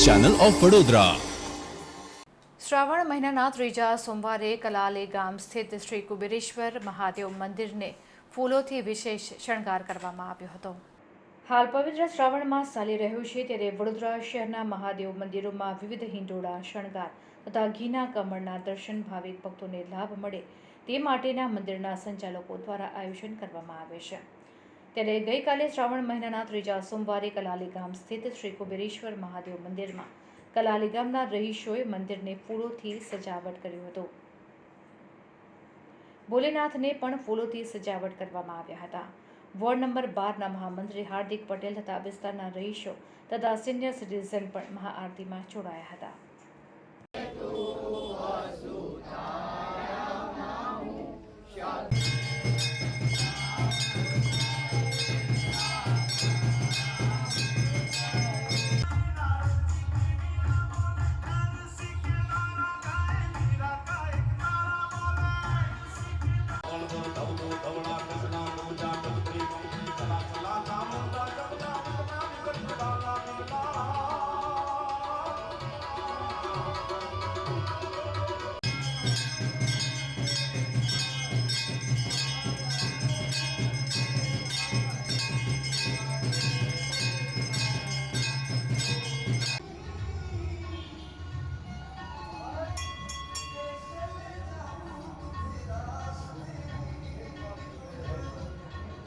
Channel of Vadodara. Shravan મહિનાના ત્રીજા સોમવારે કલાલી ગામ સ્થિત શ્રી કુબેરેશ્વર મહાદેવ મંદિરને ફૂલોથી વિશેષ શણગાર કરવામાં આવ્યો હતો। હાલ પવિત્ર શ્રાવણ માસ ચાલી રહ્યો છે, ત્યારે વડોદરા શહેરના મહાદેવ મંદિરોમાં વિવિધ હિંડોળા શણગાર તથા ઘીના કમળના દર્શન ભાવિક ભક્તોને લાભ મળે તે માટેના મંદિરના સંચાલકો દ્વારા આયોજન કરવામાં આવે છે। ત્યારે ગઈકાલે શ્રાવણ મહિનાના ત્રીજા સોમવારે કલાલી ગામ સ્થિત શ્રી કુબેરેશ્વર મહાદેવ મંદિરમાં કલાલી ગામના રહીશોએ મંદિરને ફૂલોથી સજાવટ કર્યું હતું। ભોલેનાથને પણ ફૂલોથી સજાવટ કરવામાં આવ્યા હતા। વોર્ડ નંબર 12ના મહામંત્રી હાર્દિક પટેલ તથા વિસ્તારના રહીશો તથા સિનિયર સિટીઝન પણ મહાઆરતીમાં જોડાયા હતા।